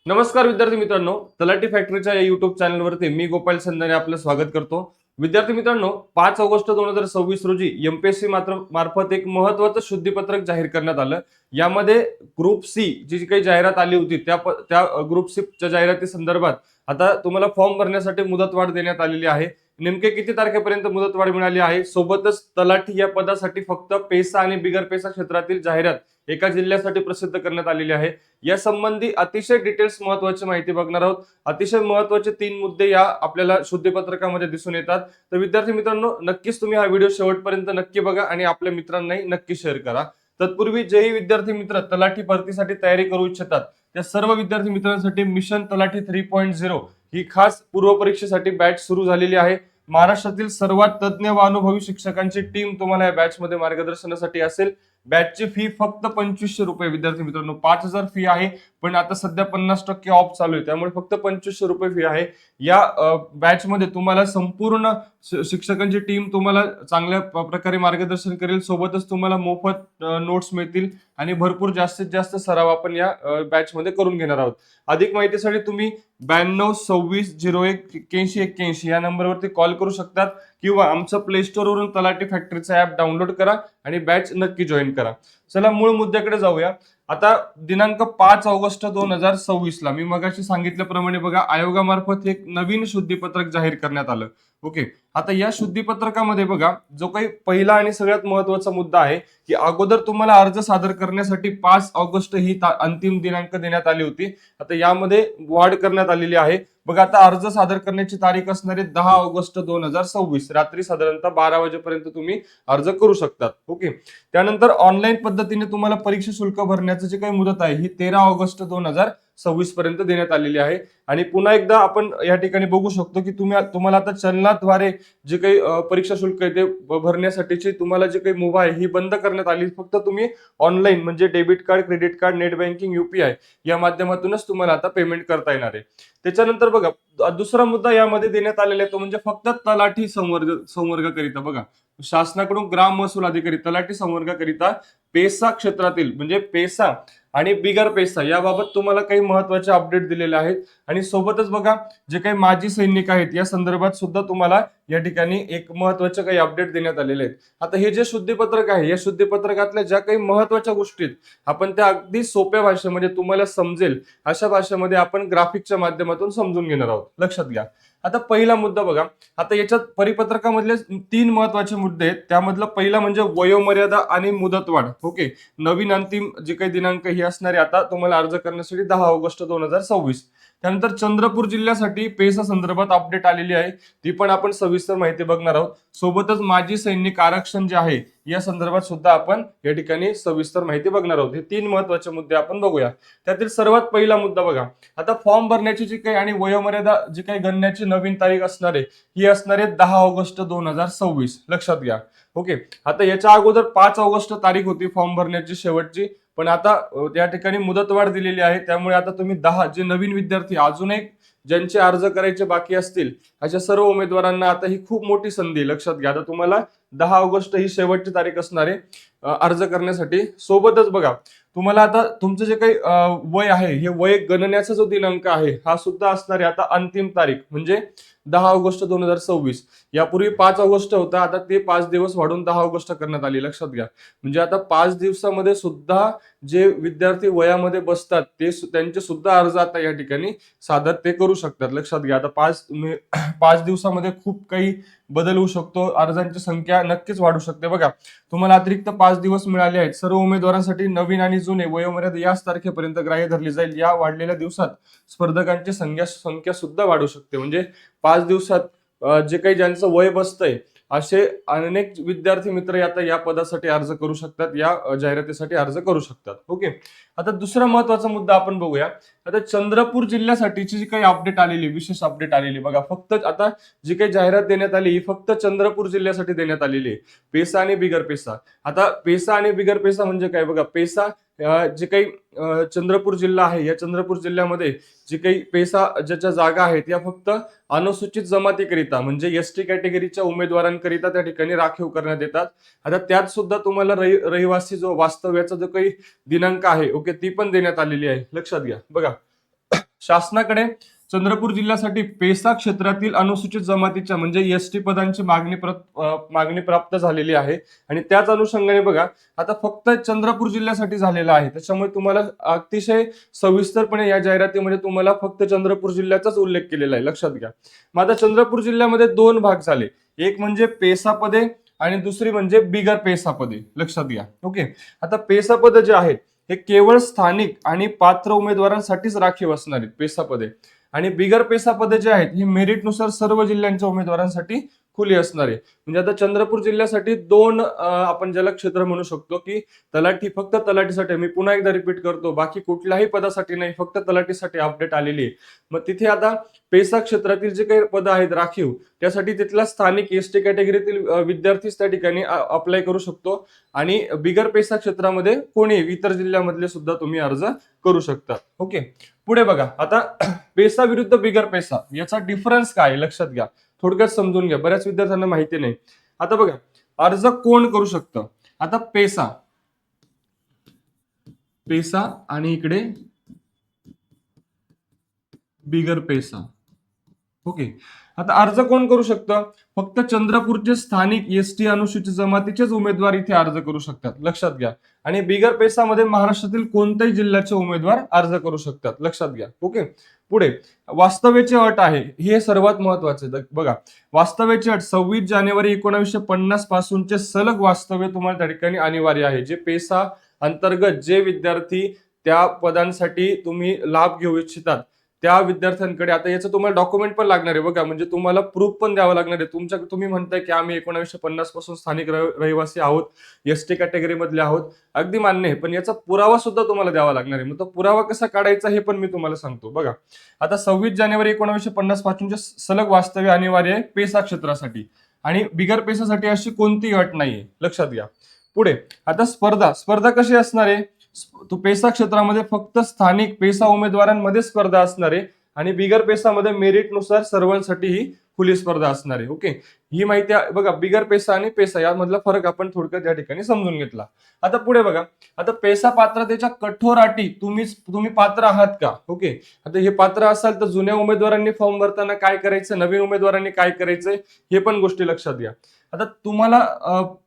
नमस्कार विद्यार्थी मित्रांनो, तलाठी फॅक्टरीच्या या युट्यूब चॅनलवरती मी गोपाल संधाने आपलं स्वागत करतो. विद्यार्थी मित्रांनो, 5 ऑगस्ट 2026 रोजी एमपीएससी मार्फत एक महत्त्वाचं शुद्धीपत्रक जाहीर करण्यात आलं. यामध्ये ग्रुप सी जी काही जाहिरात आली होती त्या ग्रुप सी च्या जाहिराती संदर्भात आता तुम्हाला फॉर्म भरण्यासाठी मुदतवाढ देण्यात आलेली आहे. नेमके किती तारखेपर्यंत मुदतवाढ मिळाली आहे, सोबतच तलाठी या पदासाठी फक्त पेसा आणि बिगर पेसा क्षेत्रातील जाहिरात एका जिल्ह्यासाठी प्रसिद्ध करण्यात आलेली आहे. या संबंधी अतिशय डिटेल्स महत्त्वाची माहिती बघणार आहोत. अतिशय महत्त्वाचे 3 मुद्दे या आपल्याला शुद्धीपत्रकामध्ये दिसून येतात. तर विद्यार्थी मित्रांनो, नक्कीच तुम्ही हा व्हिडिओ शेवटपर्यंत नक्की बघा आणि आपल्या मित्रांनाही नक्की शेअर करा. तत्पूर्वी जेही विद्यार्थी मित्र तलाठी भरतीसाठी तयारी करू इच्छितात त्या सर्व विद्यार्थी मित्रांसाठी मिशन तलाठी 3.0 ही खास पूर्व परीक्षेसाठी बॅच सुरू झालेली आहे. महाराष्ट्रातील सर्वात तज्ञ व अनुभवी शिक्षकांची टीम तुम्हाला या बॅच मध्ये मार्गदर्शनासाठी असेल. बॅचची फी फक्त 2500 रुपये विद्यार्थी मित्रांनो. 5000 फी आहे, पण आता सध्या 50% ऑफ चालू आहे, त्यामुळे फक्त 2500 रुपये फी आहे. या बॅच मध्ये तुम्हाला संपूर्ण शिक्षकांची टीम तुम्हाला चांगल्या प्रकारे मार्गदर्शन करेल. सोबतच तुम्हाला मोफत नोट्स मिळतील आणि भरपूर जास्तीत जास्त सराव आपण या बॅच मध्ये करून घेणार आहोत. अधिक माहितीसाठी तुम्ही 9226018181 या नंबरवरती कॉल करू शकतात किंवा आमचं प्ले स्टोर वरून तलाठी फॅक्टरीचा ऍप डाउनलोड करा आणि बॅच नक्की जॉईन करा. चला मूळ मुद्द्याकडे जाऊया. आता दिनांक 5 ऑगस्ट 2026 ला मी मगाशी सांगितल्याप्रमाणे बघा, आयोगामार्फत एक नवीन शुद्धीपत्रक जाहीर करण्यात आलं. ओके, आता या शुद्धीपत्रकामध्ये बघा, जो काही पहिला आणि सगळ्यात महत्वाचा मुद्दा आहे की अगोदर तुम्हाला अर्ज सादर करण्यासाठी 5 ऑगस्ट ही अंतिम दिनांक देण्यात आली होती. आता यामध्ये वाढ करण्यात आलेली आहे. बघा, आता अर्ज सादर करण्याची तारीख असणारी 10 ऑगस्ट 2026 रात्री साधारणतः 12 वाजेपर्यंत तुम्ही अर्ज करू शकतात. ओके, त्यानंतर ऑनलाईन पद्धतीने तुम्हाला परीक्षा शुल्क भरण्याची जी काही मुदत आहे ही 13 ऑगस्ट 2026 पर्यंत देण्यात आलेली आहे. आणि पुन्हा एकदा आपण या ठिकाणी बघू शकतो की तुम्हाला आता चलनाद्वारे जे काही परीक्षा शुल्क आहे ते भरण्यासाठीची तुम्हाला जे काही मुभा आहे ही बंद करण्यात आली. फक्त तुम्ही ऑनलाईन म्हणजे debit card, credit card, net banking, UPI या माध्यमातूनच तुम्हाला आता पेमेंट करता येणार आहे. त्याच्यानंतर बघा, दुसरा मुद्दा यामध्ये देण्यात आलेला आहे तो म्हणजे फक्त तलाठी संवर्गाकरिता. बघा, शासनाकडून ग्राम महसूल अधिकारी तलाठी संवर्गाकरिता पेसा क्षेत्रातील म्हणजे पेसा आणि बिगर पेसा याबाबत तुम्हाला काही महत्वाचे अपडेट दिलेले आहेत. आणि सोबतच बघा, जे काही माजी सैनिक आहेत या संदर्भात सुद्धा तुम्हाला या ठिकाणी एक महत्वाचे काही अपडेट देण्यात आलेले आहेत. आता हे जे शुद्धीपत्रक आहे या शुद्धीपत्रकातल्या ज्या काही महत्वाच्या गोष्टी आपण त्या अगदी सोप्या भाषेमध्ये तुम्हाला समजेल अशा भाषेमध्ये आपण ग्राफिकच्या माध्यमातून समजून घेणार आहोत. लक्षात घ्या. आता पहिला मुद्दा बघा, आता याच्यात परिपत्रकामधले 3 महत्वाचे मुद्दे आहेत. त्यामधला पहिला म्हणजे वयोमर्यादा आणि मुदतवाढ. ओके, नवीन अंतिम जे काही दिनांक ही असणारे आता तुम्हाला अर्ज करण्यासाठी 10 ऑगस्ट 2026. त्यानंतर चंद्रपूर जिल्ह्यासाठी पेसा संदर्भात अपडेट आलेली आहे, ती पण आपण सविस्तर माहिती बघणार आहोत. सोबतच माजी सैनिक आरक्षण जे आहे या संदर्भात सुद्धा आपण या ठिकाणी सविस्तर माहिती बघणार आहोत. हे 3 महत्वाचे मुद्दे आपण बघूया. त्यातील सर्वात पहिला मुद्दा बघा, आता फॉर्म भरण्याची जी काही आणि वयोमर्यादा जी काही गणण्याची नवीन तारीख असणार आहे ही असणार आहे 10 ऑगस्ट 2026. लक्षात घ्या. ओके, आता याच्या अगोदर 5 ऑगस्ट तारीख होती फॉर्म भरण्याची शेवटची, पण आता त्या ठिकाणी मुदतवाढ दिलेली आहे. त्यामुळे आता तुम्ही 10 जे नवीन विद्यार्थी अजून एक ज्यांचे अर्ज करायचे बाकी असतील अशा सर्व उमेदवारांना आता ही खूप मोठी संधी. लक्षात घ्या, आता तुम्हाला 10 ऑगस्ट ही शेवटची तारीख असणार आहे अर्ज करण्यासाठी. सोबतच बघा, तुम्हाला आता तुमचं जे काही वय आहे हे वय गणण्याचा जो दिनांक आहे हा सुद्धा असणार आहे आता अंतिम तारीख म्हणजे 10 ऑगस्ट 2026. यापूर्वी 5 ऑगस्ट होता, आता ते 5 दिवस वाढून 10 ऑगस्ट करण्यात आली. लक्षात घ्या, म्हणजे आता 5 दिवसामध्ये सुद्धा जे विद्यार्थी वयामध्ये बसतात ते त्यांचे सुद्धा अर्ज आता या ठिकाणी सादर ते करू शकतात. लक्षात घ्या, आता 5 दिवसामध्ये खूप काही बदल होऊ शकतो. अर्जांची संख्या नक्कीच वाढू शकते. बघा, तुम्हाला अतिरिक्त 5 दिवस मिळाले आहेत. सर्व उमेदवारांसाठी नवीन आणि जुने वयोमर्यादा याच तारखेपर्यंत ग्राह्य धरली जाईल. या वाढलेल्या दिवसात स्पर्धकांची संख्या सुद्धा वाढू शकते. म्हणजे 5 दिवसात जे काही ज्यांचं वय बसतंय असे अनेक विद्यार्थी मित्र आता या पदासाठी अर्ज करू शकतात, या जाहिरातीसाठी अर्ज करू शकतात. ओके, आता दुसरा महत्वाचा मुद्दा आपण बघूया. आता चंद्रपूर जिल्ह्यासाठीची जी काही अपडेट आलेली, विशेष अपडेट आलेली बघा, फक्त आता जी काही जाहिरात देण्यात आली ही फक्त चंद्रपूर जिल्ह्यासाठी देण्यात आलेली आहे. पेसा आणि बिगर पेसा. आता पेसा आणि बिगर पेसा म्हणजे काय बघा, पेसा जे काही चंद्रपूर जिल्हा आहे या चंद्रपूर जिल्ह्यामध्ये जी काही पेसा ज्याच्या जागा आहेत या फक्त अनुसूचित जमातीकरिता म्हणजे एसटी कॅटेगरीच्या उमेदवारांकरिता त्या ठिकाणी राखीव करण्यात येतात. आता त्यात सुद्धा तुम्हाला रहिवासी जो वास्तव्याचा जो काही दिनांक आहे ओके ती पण देण्यात आलेली आहे. लक्षात घ्या. बघा, शासनाकडे चंद्रपूर जिल्ह्यासाठी पेसा क्षेत्रातील अनुसूचित जमातीच्या म्हणजे एसटी पदांची मागणी प्राप्त झालेली आहे आणि त्याच अनुषंगाने बघा आता फक्त चंद्रपूर जिल्ह्यासाठी झालेला आहे, त्याच्यामुळे तुम्हाला अतिशय सविस्तरपणे या जाहिरातीमध्ये तुम्हाला फक्त चंद्रपूर जिल्ह्याचाच उल्लेख केलेला आहे, लक्षात घ्या. मग आता चंद्रपूर जिल्ह्यामध्ये दोन भाग झाले, एक म्हणजे पेसा पदे आणि दुसरी म्हणजे बिगर पेसा पदे, लक्षात घ्या. ओके, आता पेसा पदे जे आहेत हे केवळ स्थानिक आणि पात्र उमेदवारांसाठीच राखीव असणार आहेत पेसा पदे, आणि बिगर पेसा पदे जे आहेत ही मेरिटनुसार सर्व जिल्ह्यांच्या उमेदवारांसाठी खुली असणार आहे. म्हणजे आता चंद्रपूर जिल्ह्यासाठी दोन आपण ज्याला क्षेत्र म्हणू शकतो की तलाठी, फक्त तलाठीसाठी, मी पुन्हा एकदा रिपीट करतो, बाकी कुठल्याही पदासाठी नाही, फक्त तलाठीसाठी अपडेट आलेली आहे. मग तिथे आता पेसा क्षेत्रातील जे काही पद आहेत राखीव, त्यासाठी तिथला स्थानिक एसटी कॅटेगरीतील विद्यार्थीच त्या ठिकाणी अप्लाय करू शकतो आणि बिगर पेसा क्षेत्रामध्ये कोणी इतर जिल्ह्यामधले सुद्धा तुम्ही अर्ज करू शकता. ओके, पुढे बघा आता पेसा विरुद्ध बिगर पेसा याचा डिफरन्स काय लक्षात घ्या, थोडक्यात समजून घ्या, बऱ्याच विद्यार्थ्यांना माहिती नाही. आता बघा अर्ज कोण करू शकतं, आता पेसा आणि इकडे बिगर पेसा. ओके, आता अर्ज कोण करू शकतं, फक्त चंद्रपूरचे स्थानिक एसटी अनुसूचित जमातीचेच उमेदवार इथे अर्ज करू शकतात, लक्षात घ्या. आणि बिगर पेसामध्ये महाराष्ट्रातील कोणत्याही जिल्ह्याचे उमेदवार अर्ज करू शकतात, लक्षात घ्या. ओके, पुढे वास्तव्याची अट आहे, हे सर्वात महत्वाचे. बघा वास्तव्याची अट 26 जानेवारी 1950 पासूनचे सलग वास्तव्य तुम्हाला त्या ठिकाणी अनिवार्य आहे. जे पेसा अंतर्गत जे विद्यार्थी त्या पदांसाठी तुम्ही लाभ घेऊ इच्छितात त्या विद्यार्थ्यांकडे आता याचं तुम्हाला डॉक्युमेंट पण लागणार आहे बघा, म्हणजे तुम्हाला प्रूफ पण द्यावं लागणार आहे. तुम्ही म्हणताय की आम्ही 1950 पासून स्थानिक रहिवासी आहोत, एसटी कॅटेगरी मधले आहोत, अगदी मान्य आहे, पण याचा पुरावा सुद्धा तुम्हाला द्यावा लागणार आहे. मग तो पुरावा कसा काढायचा हे पण मी तुम्हाला सांगतो. बघा आता 26 जानेवारी 1950 पासूनचे सलग वास्तव्य अनिवार्य आहे पेसा क्षेत्रासाठी, आणि बिगर पेसासाठी अशी कोणतीही अट नाहीये, लक्षात घ्या. पुढे आता स्पर्धा कशी असणार आहे, तो पेसा क्षेत्रामध्ये फक्त स्थानिक पेसा उमेदवारांमध्ये स्पर्धा असणार आहे आणि बिगर पेसामध्ये मेरिटनुसार सर्वांसाठी ही खुली स्पर्धा असणार आहे. ओके, ही माहिती बघा, बिगर पेसा आणि पेसा यामधला फरक आपण थोडक्यात या ठिकाणी समजून घेतला. आता पुढे बघा, आता पेसा पात्रतेच्या कठोर अटी तुम्ही पात्र आहात का. ओके, आता हे पात्र असाल तर जुन्या उमेदवारांनी फॉर्म भरताना काय करायचं, नवीन उमेदवारांनी काय करायचंय हे पण गोष्टी लक्षात घ्या. आता तुम्हाला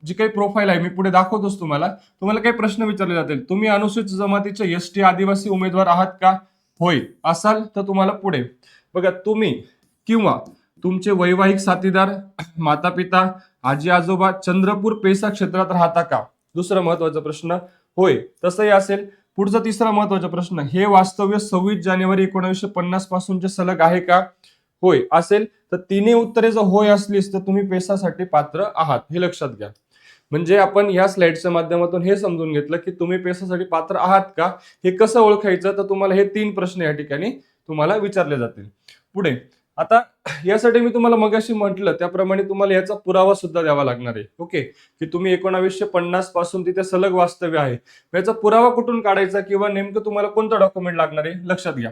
जी काही प्रोफाईल आहे मी पुढे दाखवतोच, तुम्हाला काही प्रश्न विचारले जातील. तुम्ही अनुसूचित जमातीचे एसटी आदिवासी उमेदवार आहात का, होय असाल तर तुम्हाला पुढे बघा तुम्ही किंवा तुमचे वैवाहिक साथीदार, माता पिता, आजी आजोबा चंद्रपूर पेसा क्षेत्रात राहता का. दुसरा महत्वाचा प्रश्न, होय तसंही असेल. पुढचा तिसरा महत्वाचा प्रश्न, हे वास्तव्य 26 जानेवारी 1950 पासूनचे सलग आहे का, होय असेल तर तिन्ही उत्तरे जर होय असलीस तर तुम्ही पेसासाठी पात्र आहात, हे लक्षात घ्या. म्हणजे आपण या स्लाइडच्या माध्यमातून हे समजून घेतलं की तुम्ही पेसासाठी पात्र आहात का. हे कसं ओळखायचं, तर तुम्हाला हे 3 प्रश्न या ठिकाणी तुम्हाला विचारले जातील. पुढे आता यासाठी मी तुम्हाला मगाशी म्हटलं त्याप्रमाणे तुम्हाला याचा पुरावा सुद्धा द्यावा लागणार आहे. ओके, की तुम्ही 1950 पासून तिथे सलग वास्तव्य आहे, याचा पुरावा कुठून काढायचा किंवा नेमकं तुम्हाला कोणतं डॉक्युमेंट लागणार आहे लक्षात घ्या.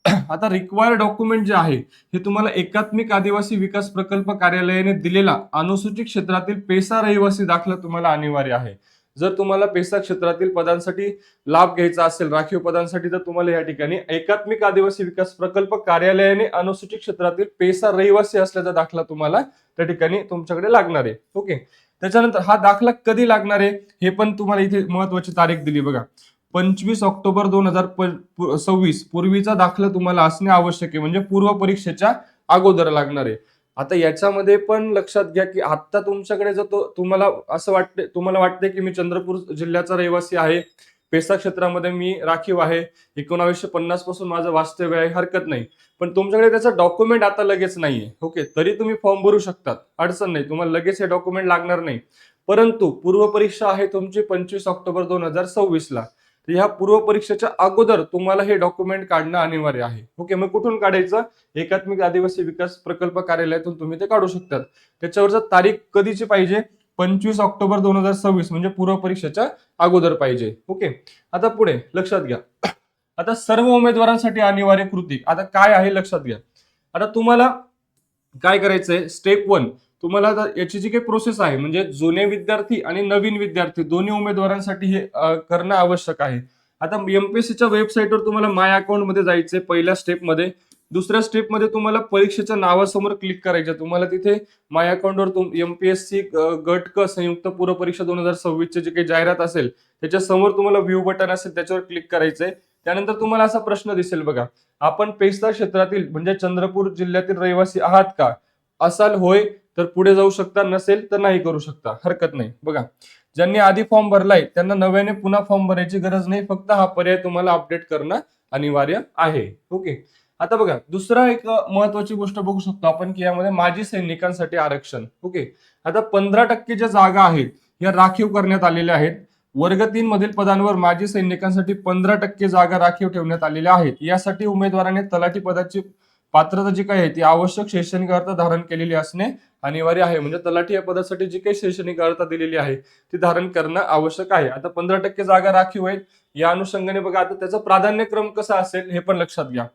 आता रिक्वायर्ड डॉक्युमेंट जे आहे हे तुम्हाला एकात्मिक आदिवासी विकास प्रकल्प कार्यालयाने दिलेला अनुसूचित क्षेत्रातील पेसा रहिवासी दाखला तुम्हाला अनिवार्य आहे. जर तुम्हाला पेसा क्षेत्रातील पदांसाठी लाभ घ्यायचा असेल, राखीव पदांसाठी, तर तुम्हाला या ठिकाणी एकात्मिक आदिवासी विकास प्रकल्प कार्यालयाने अनुसूचित क्षेत्रातील पेसा रहिवासी असल्याचा दाखला तुम्हाला त्या ठिकाणी तुमच्याकडे लागणार आहे. ओके, त्याच्यानंतर हा दाखला कधी लागणार आहे हे पण तुम्हाला इथे महत्वाची तारीख दिली बघा, 25 ऑक्टोबर 2026 पूर्वीचा दाखला तुम्हाला असणे आवश्यक आहे, म्हणजे पूर्व परीक्षेच्या अगोदर लागणार आहे. आता याच्यामध्ये पण लक्षात घ्या की आता तुमच्याकडे जर तुम्हाला असं वाटते, तुम्हाला वाटते की मी चंद्रपूर जिल्ह्याचा रहिवासी आहे, पेसा क्षेत्रामध्ये मी राखीव आहे, 1950 पासून माझं वास्तव्य आहे, हरकत नाही, पण तुमच्याकडे त्याचा डॉक्युमेंट आता लगेच नाहीये. ओके, तरी तुम्ही फॉर्म भरू शकतात, अडचण नाही, तुम्हाला लगेच हे डॉक्युमेंट लागणार नाही. परंतु पूर्व परीक्षा आहे तुमची 25 ऑक्टोबर 2026 ला, तर ह्या पूर्व परीक्षेच्या अगोदर तुम्हाला हे डॉक्युमेंट काढणं अनिवार्य आहे. ओके, मग कुठून काढायचं, एकात्मिक आदिवासी विकास प्रकल्प कार्यालयातून तुम्ही ते काढू शकतात. त्याच्यावरचा तारीख कधीची पाहिजे, 25 ऑक्टोबर 2026, म्हणजे पूर्व परीक्षेच्या अगोदर पाहिजे. ओके, आता पुढे लक्षात घ्या, आता सर्व उमेदवारांसाठी अनिवार्य कृती आता काय आहे लक्षात घ्या. आता तुम्हाला काय करायचंय, स्टेप 1 तुम्हाला याची जी काही प्रोसेस आहे, म्हणजे जुने विद्यार्थी आणि नवीन विद्यार्थी दोन्ही उमेदवारांसाठी हे करणं आवश्यक आहे. आता एमपीएससीच्या वेबसाईटवर तुम्हाला माय अकाउंट मध्ये जायचंय पहिल्या स्टेपमध्ये. दुसऱ्या स्टेपमध्ये तुम्हाला परीक्षेच्या नावासमोर क्लिक करायचं. तुम्हाला तिथे माय अकाउंटवर एमपीएससी गट क संयुक्त पूर्व परीक्षा 2026 चे जे काही जाहिरात असेल त्याच्या समोर तुम्हाला व्ह्यू बटन असेल त्याच्यावर क्लिक करायचंय. त्यानंतर तुम्हाला असा प्रश्न दिसेल बघा, आपण पेस्ता क्षेत्रातील म्हणजे चंद्रपूर जिल्ह्यातील रहिवासी आहात का? असाल होय तर पुढे जाऊ शकता, नसेल तर नाही करू शकता, हरकत नाही. बघा, ज्यांनी आधी फॉर्म भरलाय त्यांना नव्याने पुन्हा फॉर्म भरायची गरज नाही, फक्त हा पर्याय तुम्हाला अपडेट करणं अनिवार्य आहे. ओके. आता बघा, दुसरा एक महत्वाची गोष्ट बघू शकतो आपण की यामध्ये माजी सैनिकांसाठी आरक्षण. ओके. आता 15% ज्या जागा आहेत या राखीव करण्यात आलेल्या आहेत. वर्ग 3 मधील पदांवर माजी सैनिकांसाठी 15% जागा राखीव ठेवण्यात आलेल्या आहेत. यासाठी उमेदवाराने तलाठी पदाची पात्रता जी काही आहे ती आवश्यक शैक्षणिक अर्हता धारण केलेली असणे अनिवार्य आहे. म्हणजे तलाठी या पदासाठी जी काही शैक्षणिक अर्हता दिलेली आहे ती धारण करणं आवश्यक आहे. आता 15% जागा राखीव आहेत. या अनुषंगाने बघा, आता त्याचा प्राधान्यक्रम कसा असेल हे पण लक्षात घ्या.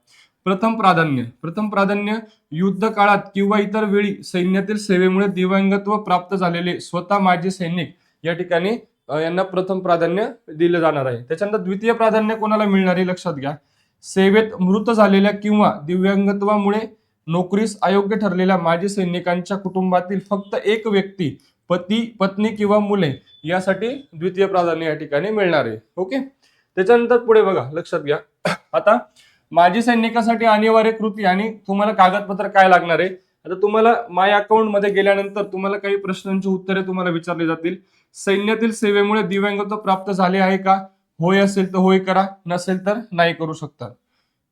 प्रथम प्राधान्य युद्ध काळात किंवा इतर वेळी सैन्यातील सेवेमुळे दिव्यांगत्व प्राप्त झालेले स्वतः माजी सैनिक या ठिकाणी यांना प्रथम प्राधान्य दिले जाणार आहे. त्याच्यानंतर द्वितीय प्राधान्य कोणाला मिळणार आहे लक्षात घ्या. सेवेत मृत झालेल्या किंवा दिव्यांगत्वामुळे नोकरीस अयोग्य ठरलेल्या माजी सैनिकांच्या कुटुंबातील फक्त एक व्यक्ती, पती, पत्नी किंवा मुले यासाठी द्वितीय प्राधान्य या ठिकाणी मिळणार आहे. ओके. त्याच्यानंतर पुढे बघा, लक्षात घ्या. आता माजी सैनिकासाठी अनिवार्य कृती आणि तुम्हाला कागदपत्र काय लागणार आहे. आता तुम्हाला माय अकाउंट मध्ये गेल्यानंतर तुम्हाला काही प्रश्नांची उत्तरे तुम्हाला विचारली जातील. सैन्यातील सेवेमुळे दिव्यांगत्व प्राप्त झाले आहे का? होय असेल तर होय करा, नसेल तर नाही करू शकता.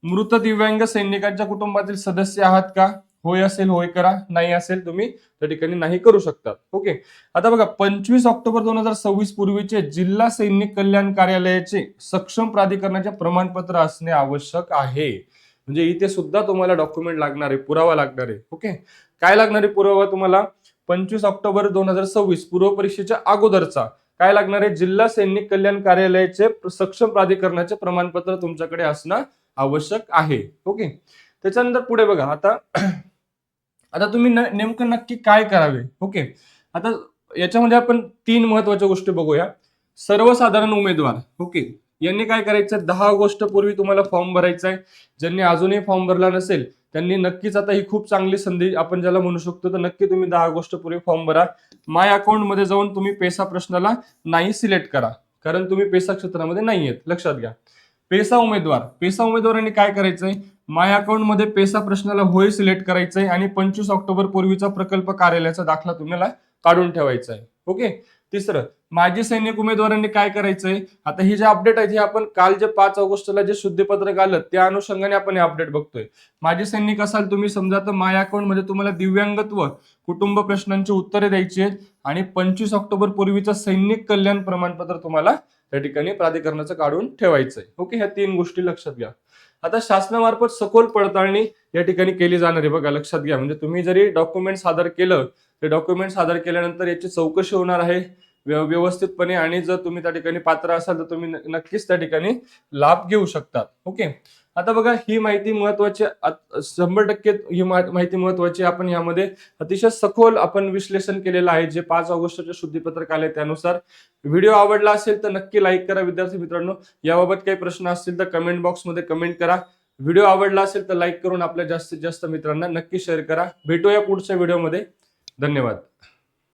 मृत दिव्यांग सैनिकांच्या कुटुंबातील सदस्य आहात का? होय असेल होय करा, नाही असेल तुम्ही त्या ठिकाणी नाही करू शकता. ओके. आता बघा, 25 ऑक्टोबर 2026 पूर्वीचे जिल्हा सैनिक कल्याण कार्यालयाचे सक्षम प्राधिकरणाचे प्रमाणपत्र असणे आवश्यक आहे. म्हणजे इथे सुद्धा तुम्हाला डॉक्युमेंट लागणार आहे, पुरावा लागणार आहे. ओके. काय लागणार आहे पुरावा तुम्हाला? 25 ऑक्टोबर 2026 पूर्व परीक्षेच्या अगोदरचा काय लागणार आहे? जिल्हा सैनिक कल्याण कार्यालयाचे सक्षम प्राधिकरणाचे प्रमाणपत्र तुमच्याकडे असणं आवश्यक आहे. ओके. त्याच्यानंतर पुढे बघा, आता तुम्ही नेमकं नक्की काय करावे. ओके. आता याच्यामध्ये आपण 3 महत्वाच्या गोष्टी बघूया. सर्वसाधारण उमेदवार, ओके, यांनी काय करायचं? 10 ऑगस्ट पूर्वी तुम्हाला फॉर्म भरायचा आहे. ज्यांनी अजूनही फॉर्म भरला नसेल त्यांनी नक्कीच, आता ही खूप चांगली संधी आपण ज्याला म्हणू शकतो, तर नक्की तुम्ही 10 ऑगस्ट पूर्वी फॉर्म भरा. माय अकाउंट मध्ये जाऊन तुम्ही पेसा प्रश्नाला नाही सिलेक्ट करा, कारण तुम्ही पेसा क्षेत्रामध्ये नाही आहेत, लक्षात घ्या. पेसा उमेदवारांनी काय करायचंय? माय अकाउंट मध्ये पेसा प्रश्नाला होय सिलेक्ट करायचंय आणि 25 ऑक्टोबर पूर्वीचा प्रकल्प कार्यालयाचा दाखला तुम्हाला काढून ठेवायचा आहे. ओके. तिसरं, माजी सैनिक उमेदवारांनी काय करायचंय? आता ही जे अपडेट आहे हे आपण काल जे 5 ऑगस्टला जे शुद्धीपत्रक आलं त्या अनुषंगाने आपण हे अपडेट बघतोय. माजी सैनिक असाल तुम्ही समजा, तर माय अकाउंट मध्ये तुम्हाला दिव्यांगत्व, कुटुंब प्रश्नांची उत्तरे द्यायची आहेत आणि 25 ऑक्टोबर पूर्वीचं सैनिक कल्याण प्रमाणपत्र तुम्हाला त्या ठिकाणी प्राधिकरणाचं काढून ठेवायचंय. ओके. ह्या 3 गोष्टी लक्षात घ्या. आता शासनामार्फत सखोल पडताळणी या ठिकाणी केली जाणार आहे. बघा, लक्षात घ्या. म्हणजे तुम्ही जरी डॉक्युमेंट सादर केलं, ते डॉक्युमेंट सादर केल्यानंतर याची चौकशी होणार आहे व्यवस्थितपणे, आणि जर तुम्ही त्या ठिकाणी पात्र असाल तर तुम्ही नक्कीच त्या ठिकाणी लाभ घेऊ शकता. ओके. आता बघा, ही माहिती महत्वाची, 100% ही माहिती महत्वाची. आपण यामध्ये अतिशय सखोल आपण विश्लेषण केलेलं आहे जे 5 ऑगस्टचे शुद्धीपत्रक आले त्यानुसार. व्हिडिओ आवडला असेल तर नक्की लाईक करा विद्यार्थी मित्रांनो. याबाबत काही प्रश्न असतील तर कमेंट बॉक्समध्ये कमेंट करा. व्हिडिओ आवडला असेल तर लाईक करून आपल्या जास्तीत जास्त मित्रांना नक्की शेअर करा. भेटूया पुढच्या व्हिडिओमध्ये. धन्यवाद.